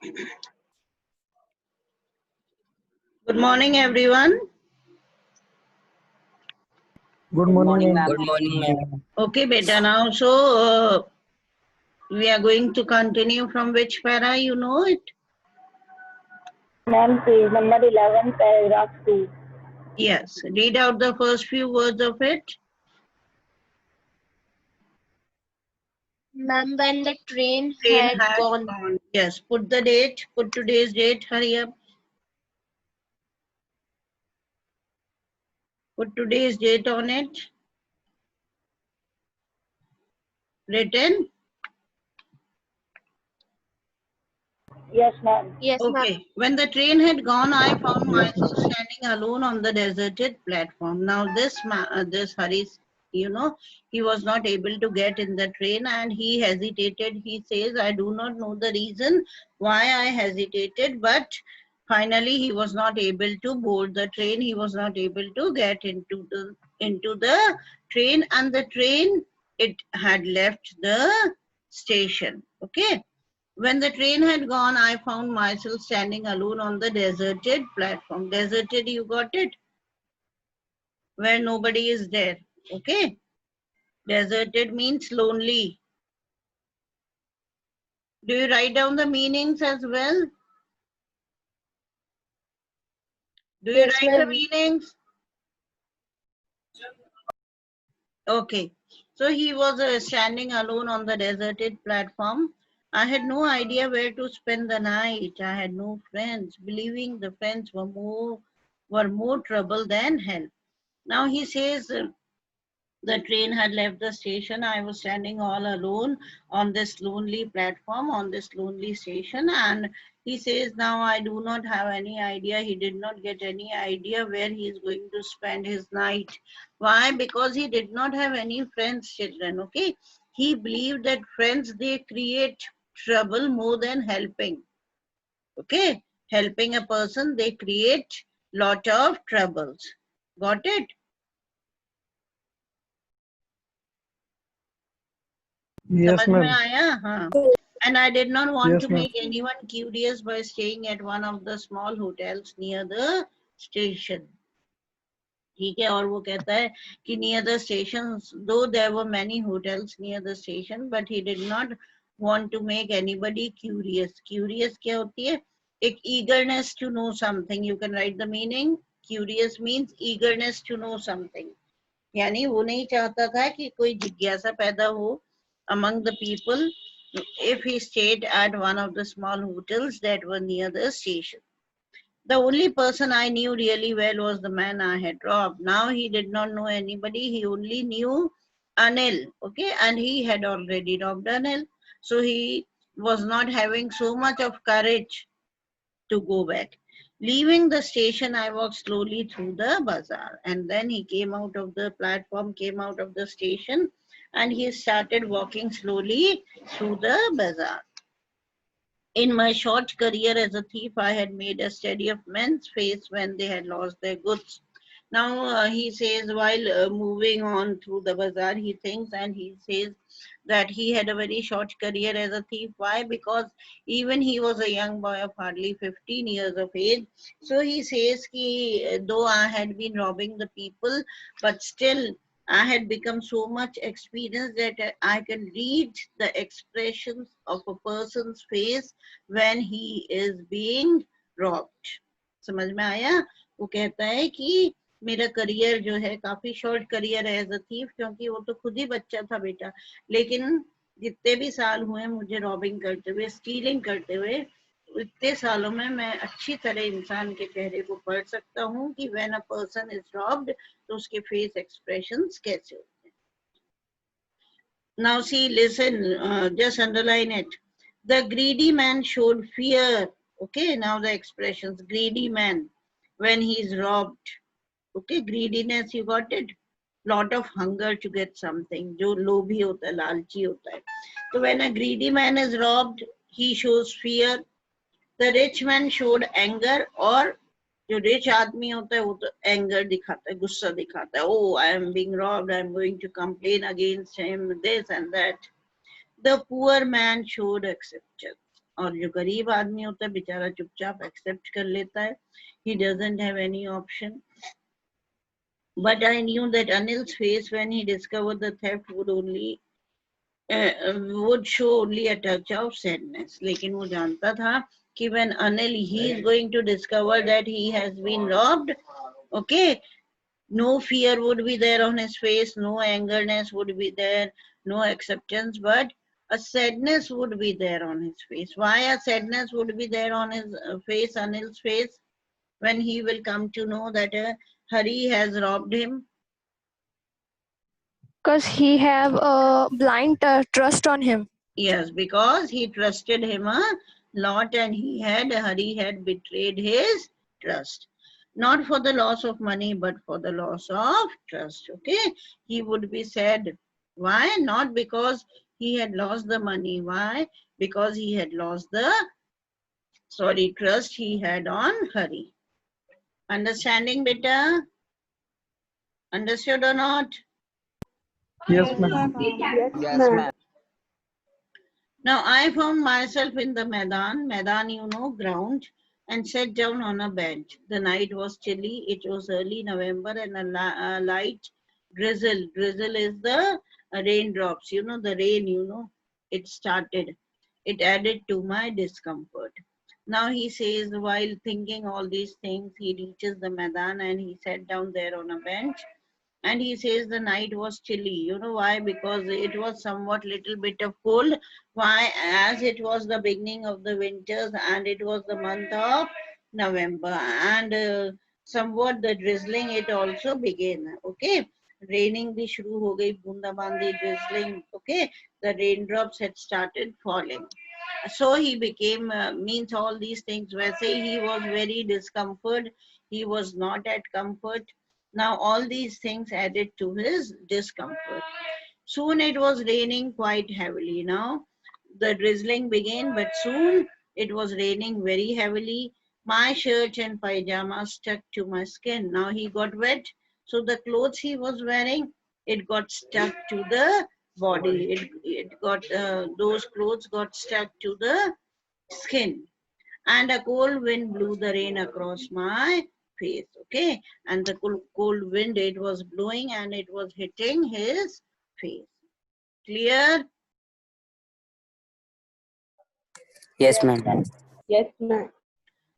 Good morning, everyone. Good morning, ma'am. Good morning, ma'am. Okay, beta. Now, we are going to continue from which para? You know it? Ma'am, page number 11, paragraph 2. Yes. Read out the first few words of it. Ma'am, when the train had gone. Yes. Put the date. Put today's date. Hurry up. Put today's date on it. Written? Yes, ma'am. Yes, ma'am. Okay. When the train had gone, I found myself standing alone on the deserted platform. Now, this Haris, you know, he was not able to get in the train and he hesitated. He says, I do not know the reason why I hesitated, but finally he was not able to board the train. He was not able to get into the train, and the train, it had left the station. Okay. When the train had gone, I found myself standing alone on the deserted platform. Deserted, you got it? Where nobody is there. Okay? Deserted means lonely. Do you write down the meanings as well? Do you Yes, write the ma'am. meanings? Okay. So he was standing alone on the deserted platform. I had no idea where to spend the night. I had no friends, believing the friends were more trouble than help. Now he says, the train had left the station. I was standing all alone on this lonely platform, on this lonely station. And he says, now I do not have any idea. He did not get any idea where he is going to spend his night. Why? Because he did not have any friends, children. Okay. He believed that friends, they create trouble more than helping. Okay. Helping a person, they create lot of troubles. Got it? Yes, समझ में ma'am. आया? हाँ. And I did not want Yes, to ma'am. make anyone curious by staying at one of the small hotels near the station. ठीक है. और वो कहता है कि near the station, though there were many hotels near the station, but he did not want to make anybody curious. Curious क्या होती है? एक eagerness to know something. You can write the meaning. Curious means eagerness to know something. यानी वो नहीं चाहता था कि कोई जिज्ञासा पैदा हो among the people if he stayed at one of the small hotels that were near the station. The only person I knew really well was the man I had robbed. Now he did not know anybody. He only knew Anil. Okay. And he had already robbed Anil. So he was not having so much of courage to go back. Leaving the station, I walked slowly through the bazaar. And then he came out of the platform, came out of the station, and he started walking slowly through the bazaar. In my short career as a thief, I had made a study of men's face when they had lost their goods. Now he says, while moving on through the bazaar, he thinks and he says that he had a very short career as a thief. Why? Because even he was a young boy of hardly 15 years of age. So he says, ki, though I had been robbing the people, but still I had become so much experienced that I can read the expressions of a person's face when he is being robbed. समझ में आया? वो कहता है कि मेरा career जो है काफी शॉर्ट करियर है एज अ थीफ, क्योंकि वो तो खुद ही बच्चा था बेटा, लेकिन जितने भी साल हुए मुझे रॉबिंग करते हुए, स्टीलिंग करते हुए, इतने सालों में मैं अच्छी तरह इंसान के चेहरे को पढ़ सकता हूँ कि when a person is robbed तो उसके फेस एक्सप्रेशंस कैसे होते हैं. Now see, listen, just underline it. The greedy man showed fear. Okay, now the expressions. Greedy man, when he is robbed. Okay, greediness, you got it? Lot of hunger to get something. जो लोभी होता है, लालची होता है. So when a greedy man is robbed, he shows fear. The rich man showed anger, और जो rich आदमी होता है वो तो anger दिखाता है, गुस्सा दिखाता है. Oh, I am being robbed. I am going to complain against him, this and that. The poor man showed acceptance. और जो गरीब आदमी होता है बेचारा चुपचाप एक्सेप्ट कर लेता है. He doesn't have any option. But I knew that Anil's face when he discovered the theft would show only a touch of sadness. लेकिन वो जानता था कि when Anil he is going to discover that he has been robbed, okay, no fear would be there on his face, no angerness would be there, no acceptance, but a sadness would be there on his face. Why a sadness would be there on his face, Anil's face, when he will come to know that Hari has robbed him? Because he have a blind trust on him. Yes, because he trusted him a lot and Hari had betrayed his trust. Not for the loss of money, but for the loss of trust, okay? He would be sad. Why? Not because he had lost the money. Why? Because he had lost the, trust he had on Hari. Understanding, beta? Understood or not? Yes, ma'am. Yes, ma'am. Now I found myself in the Maidan, you know, ground, and sat down on a bench. The night was chilly. It was early November and a light drizzle. Drizzle is the raindrops, you know, the rain, you know, it started. It added to my discomfort. Now he says, while thinking all these things, he reaches the Maidan and he sat down there on a bench. And he says the night was chilly. You know why? Because it was somewhat little bit of cold. Why? As it was the beginning of the winters and it was the month of November. And somewhat the drizzling, it also began. Okay. Raining bhi shuru ho gayi, bundabandi, drizzling. Okay. The raindrops had started falling. So he became, means all these things. Where say he was very discomfort. He was not at comfort. Now all these things added to his discomfort. Soon it was raining quite heavily. Now the drizzling began, but soon it was raining very heavily. My shirt and pajamas stuck to my skin. Now he got wet. So the clothes he was wearing, it got stuck to the body. Those clothes got stuck to the skin. And a cold wind blew the rain across my face. Okay. And the cold wind, it was blowing and it was hitting his face. Clear? Yes, ma'am. Yes, ma'am.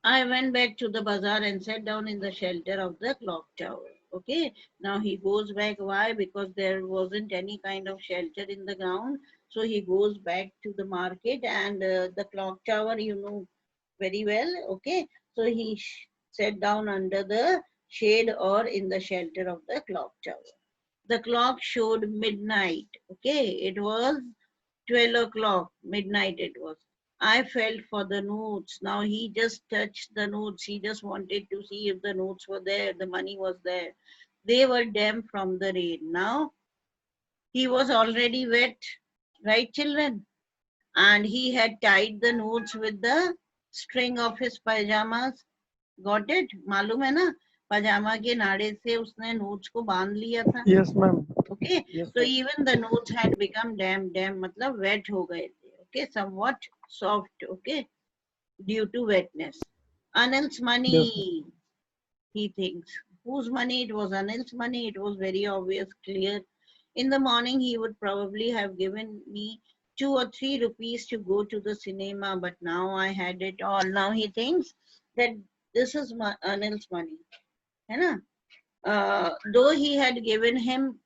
I went back to the bazaar and sat down in the shelter of the clock tower. Okay. Now he goes back. Why? Because there wasn't any kind of shelter in the ground. So he goes back to the market and the clock tower, you know very well. Okay. So he sat down under the shade or in the shelter of the clock tower. The clock showed midnight. Okay. It was 12 o'clock. Midnight it was. I felt for the notes. Now he just touched the notes. He just wanted to see if the notes were there, the money was there. They were damp from the rain. Now he was already wet, right, children? And he had tied the notes with the string of his pajamas. Got it? मालूम है ना? पजामा के नाड़े से उसने notes को बांध लिया था. Yes, ma'am. Okay. Yes, So even the notes had become damp मतलब wet हो गए थे. Okay. Somewhat soft. Okay. Due to wetness. Anil's money. Yes. He thinks. Whose money? It was Anil's money. It was very obvious, clear. In the morning, he would probably have given me 2 or 3 rupees to go to the cinema, but now I had it all. Now he thinks that this is Anil's money. है ना? Though he had given him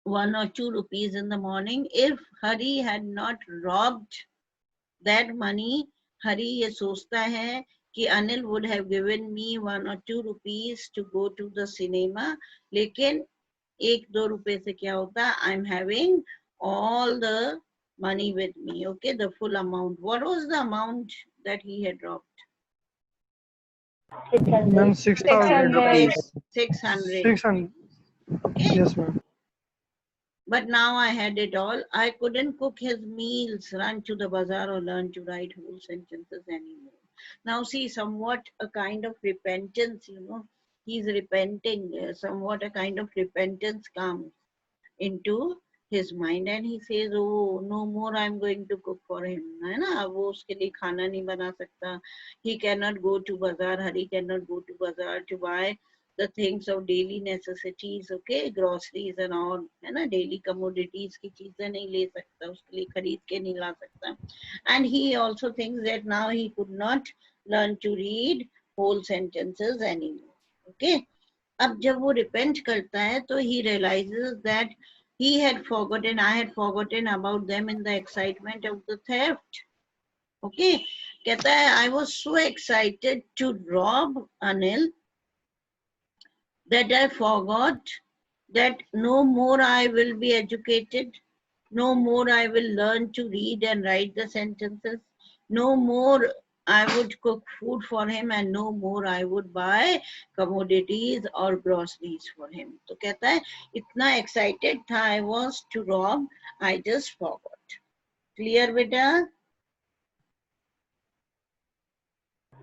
1 or 2 rupees in the morning, if Hari had not robbed that money, Hari ये सोचता है कि Anil would have given me 1 or 2 rupees to go to the cinema. लेकिन 1-2 रुपए से क्या होता? I'm having all the money with me. Okay, the full amount. What was the amount that he had robbed? Ma'am, 6,000 rupees. 600. 600. Okay. Yes, ma'am. But now I had it all. I couldn't cook his meals, run to the bazaar or learn to write whole sentences anymore. Now see, somewhat a kind of repentance, you know, he's repenting, somewhat a kind of repentance comes into his mind and he says, oh, no more I'm going to cook for him. है ना, अब वो उसके लिए खाना नहीं बना सकता. He cannot go to bazaar. Hari cannot go to bazaar to buy the things of daily necessities, okay, groceries and all, है ना, daily commodities की चीजें नहीं ले सकता, उसके लिए खरीद के नहीं ला सकता. And he also thinks that now he could not learn to read whole sentences anymore. Okay. अब जब वो repent करता है तो he realizes that he had forgotten, I had forgotten about them in the excitement of the theft. Okay. कहता है I was so excited to rob Anil that I forgot that no more I will be educated, no more I will learn to read and write the sentences, no more I would cook food for him and no more I would buy commodities or groceries for him. तो कहता है इतना excited था I was to rob, I just forgot. Clear बेटा?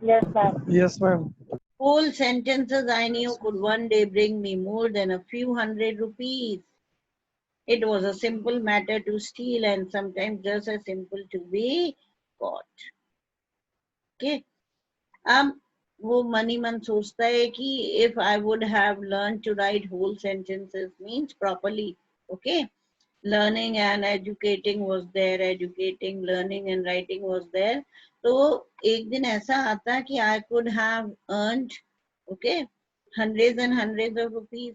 Yes, ma'am. Yes, ma'am. Whole sentences I knew could one day bring me more than a few hundred rupees. It was a simple matter to steal and sometimes just as simple to be caught. Okay. वो money मन सोचता है कि if I would have learned to write whole sentences means properly, okay, learning and educating was there, educating, learning and writing was there. तो एक दिन ऐसा आता कि I could have earned, okay, hundreds and hundreds of rupees.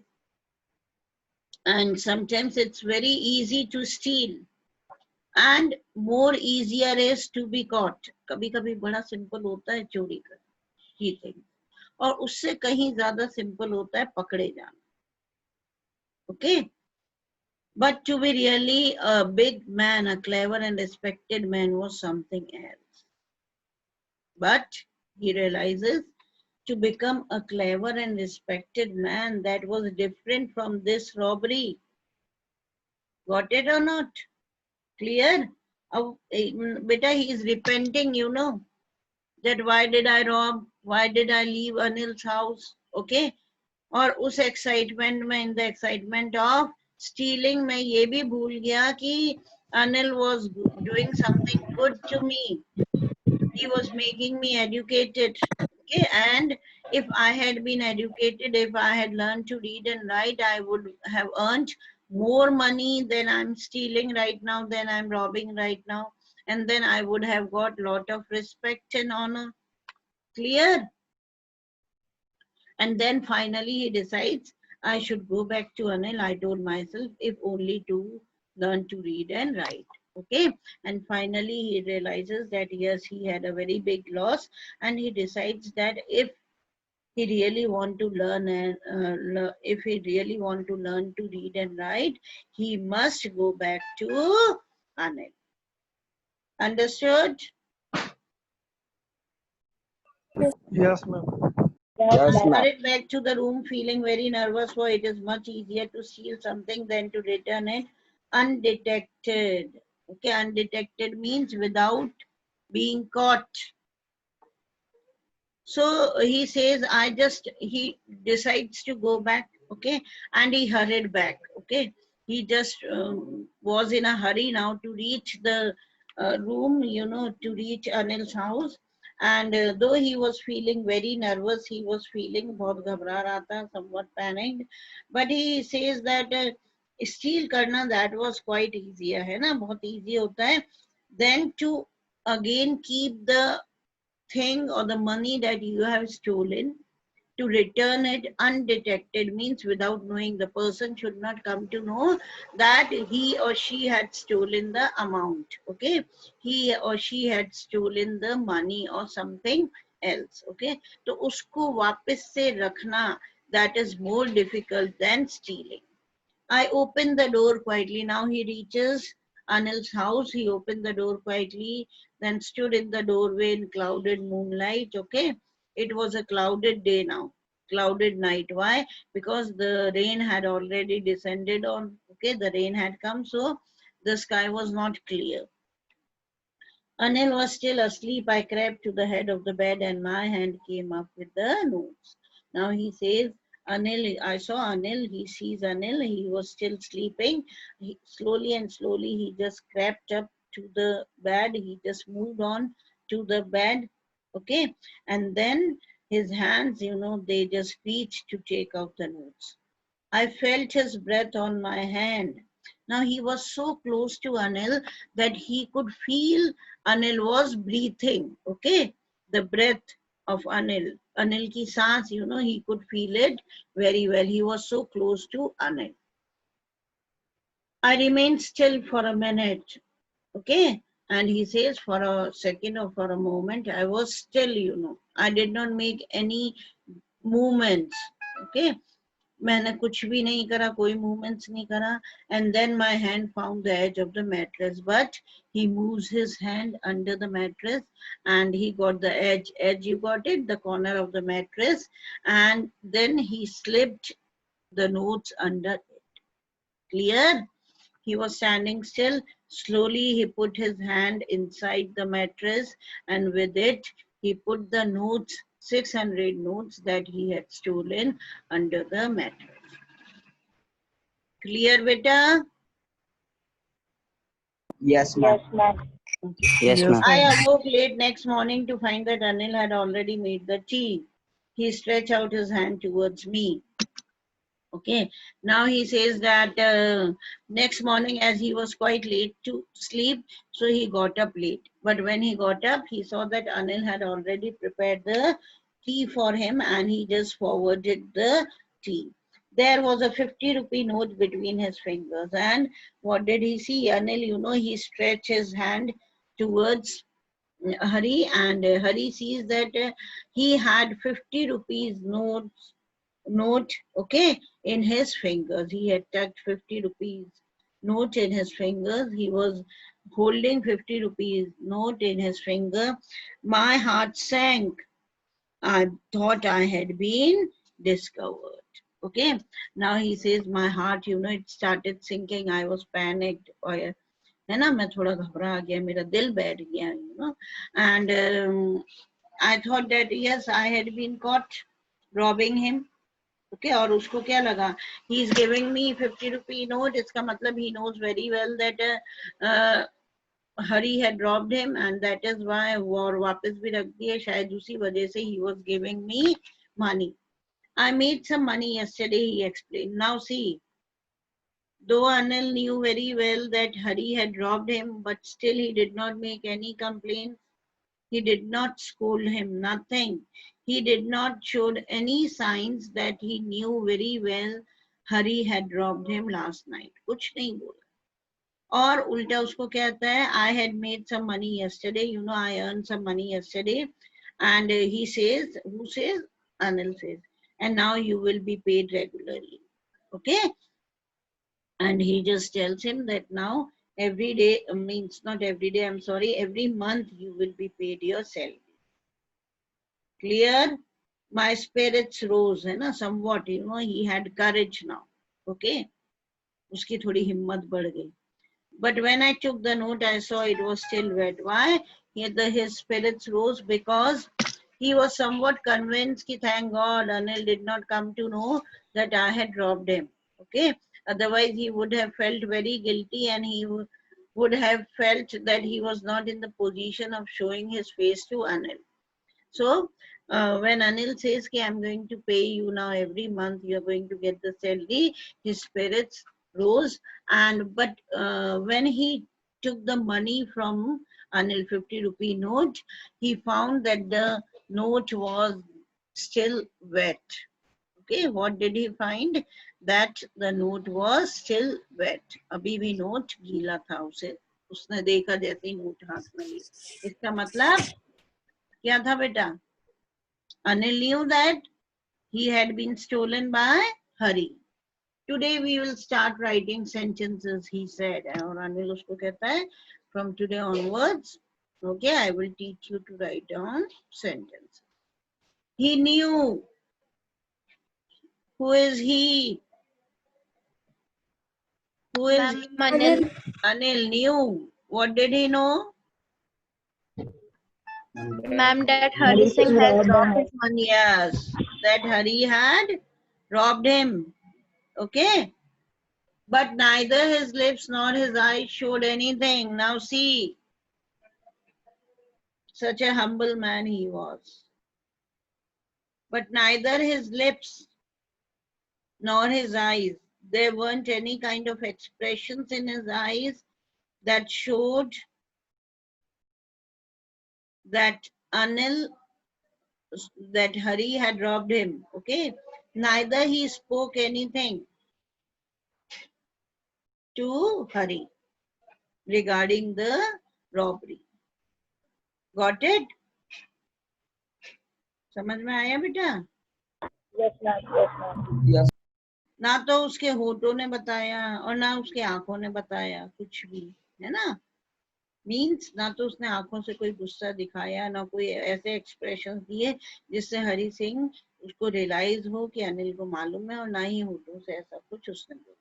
And sometimes it's very easy to steal and more easier is to be caught. कभी कभी बड़ा simple होता है चोरी करना, he thinks, और उससे कहीं ज्यादा simple होता है पकड़े जाना. Okay. But to be really a big man, a clever and respected man was something else. But he realizes to become a clever and respected man, that was different from this robbery. Got it or not? Clear? Beta, he is repenting, you know, that why did I rob? Why did I leave Anil's house? Okay? और उस excitement में, in the excitement of stealing, मैं ये भी भूल गया कि Anil was doing something good to me. He was making me educated. Okay, and if I had been educated, if I had learned to read and write, I would have earned more money than I'm stealing right now, than I'm robbing right now. And then I would have got lot of respect and honor. Clear? And then finally he decides I should go back to Anil. I told myself, if only to learn to read and write. Okay. And finally he realizes that yes, he had a very big loss, and he decides that if he really want to learn and if he really want to learn to read and write, he must go back to Anil. Understood? Yes, ma'am. Yes, I ma'am. hurried back to the room feeling very nervous, for it is much easier to steal something than to return it undetected. Okay, undetected means without being caught. So he says, he decides to go back, okay, and he hurried back, okay. He just was in a hurry now to reach the room, you know, to reach Anil's house. And though he was feeling very nervous, he was feeling बहुत घबरा रहा था, somewhat panicked. But he says that steal करना, that was quite easier, है ना, बहुत easy होता है. Then to again keep the thing or the money that you have stolen, to return it undetected means without knowing. The person should not come to know that he or she had stolen the amount. Okay, he or she had stolen the money or something else. Okay, तो उसको वापस से रखना, that is more difficult than stealing. I opened the door quietly. Now he reaches Anil's house. He opened the door quietly, then stood in the doorway in clouded moonlight. Okay, it was a clouded day now, clouded night. Why? Because the rain had already descended on. Okay, the rain had come, so the sky was not clear. Anil was still asleep. I crept to the head of the bed and my hand came up with the notes. Now he says, Anil, I saw Anil, he sees Anil, he was still sleeping. Slowly and slowly, he just crept up to the bed, he just moved on to the bed, okay? And then his hands, they just reached to take out the notes. I felt his breath on my hand. Now he was so close to Anil that he could feel Anil was breathing, okay? The breath of Anil. Anil ki saans, he could feel it very well. He was so close to Anil. I remained still for a minute, okay? And he says for a second or for a moment, I was still. I did not make any movements, okay? मैंने कुछ भी नहीं करा, कोई movements नहीं करा. And then my hand found the edge of the mattress, but he moves his hand under the mattress and he got the edge, you got it, the corner of the mattress, and then he slipped the notes under it. Clear? He was standing still. Slowly he put his hand inside the mattress and with it he put the notes, 600 notes that he had stolen under the mattress. Clear, beta? Yes, ma'am. Yes, Yes, ma'am. I ma'am. awoke late next morning to find that Anil had already made the tea. He stretched out his hand towards me. Okay, now he says that next morning, as he was quite late to sleep, so he got up late. But when he got up, he saw that Anil had already prepared the tea for him and he just forwarded the tea. There was a 50 rupee note between his fingers. And what did he see? Anil, he stretched his hand towards Hari, and Hari sees that he had 50 rupees note, okay, in his fingers. He had tucked 50 rupees note in his fingers. He was holding 50 rupees note in his finger. My heart sank. I thought I had been discovered. Okay, now he says my heart, it started sinking. I was panicked. है ना, मैं थोड़ा घबरा गया, मेरा दिल बैठ गया, and I thought that yes, I had been caught robbing him. Okay, और उसको क्या लगा, he is giving me 50 rupee note, इसका मतलब he knows very well that Hari had robbed him and that is why और वापस भी रख दिए, शायद उसी वजह से he was giving me money. I made some money yesterday, he explained. Now see, though Anil knew very well that Hari had robbed him, but still he did not make any complaints. He did not scold him, nothing. He did not show any signs that he knew very well Hari had robbed him last night. कुछ नहीं बोला. और उल्टा उसको कहता है, I had made some money yesterday. I earned some money yesterday. And he says, who says? Anil says. And now you will be paid regularly. Okay? And he just tells him that now every day, means not every day, I'm sorry, every month you will be paid your salary. Clear? My spirits rose, somewhat, he had courage now. Okay? Uski thodi himmat बढ़ गई. But when I took the note, I saw it was still wet. Why? His spirits rose because he was somewhat convinced that thank God Anil did not come to know that I had robbed him. Okay? Otherwise, he would have felt very guilty and he would have felt that he was not in the position of showing his face to Anil. So, when Anil says, I'm going to pay you now every month, you are going to get the salary, his spirits rose. But when he took the money from Anil 50 rupee note, he found that the note was still wet. Okay, what did he find? That the note was still wet. अभी भी note गीला था उसे. उसने देखा जैसे ही note हाथ में ली. इसका मतलब क्या था बेटा? Anil knew that he had been stolen by Hari. Today we will start writing sentences, he said. और Anil उसको कहता है, from today onwards, okay, I will teach you to write down sentences. He knew. Who is he? Who is he? Anil. Anil knew. What did he know? Ma'am, that Hari Singh has robbed his money. Yes, that Hari had robbed him. Okay? But neither his lips nor his eyes showed anything. Now see, such a humble man he was. But neither his lips nor his eyes, there weren't any kind of expressions in his eyes that showed that Anil, that Hari had robbed him. Okay? Neither he spoke anything to Hari regarding the robbery. Got it? समझ में आया बेटा? Yes, ma'am. Yes, ma'am. Yes. ना तो उसके होठों ने बताया और ना उसके आंखों ने बताया कुछ भी, है ना? मीन्स ना तो उसने आंखों से कोई गुस्सा दिखाया, ना कोई ऐसे एक्सप्रेशन दिए जिससे हरि सिंह उसको रियलाइज हो कि अनिल को मालूम है, और ना ही होठों से ऐसा कुछ उसने बोला.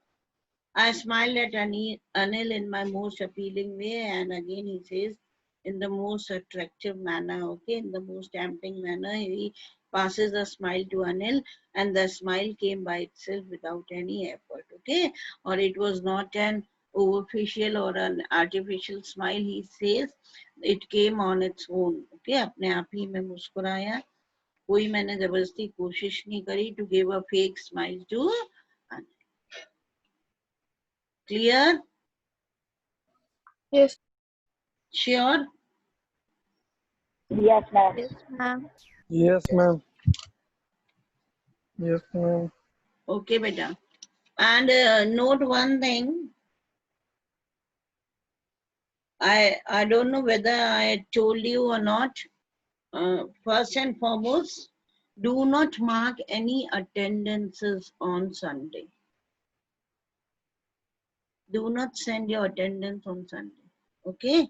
I smiled at Anil in my most appealing way, and again he says in the most attractive manner, okay, in the most tempting manner, he passes a smile to Anil, and the smile came by itself without any effort, okay, or it was not an overficial or an artificial smile. He says it came on its own, okay, अपने आप ही में मुस्कुराया, कोई मैंने जबरदस्ती कोशिश नहीं करी to give a fake smile to Anil. Clear? Yes. Sure? Yes, ma'am. Yes, ma'am. Yes, ma'am. Yes, ma'am. Okay, beta. And note one thing. I don't know whether I told you or not. First and foremost, do not mark any attendances on Sunday. Do not send your attendance on Sunday. Okay?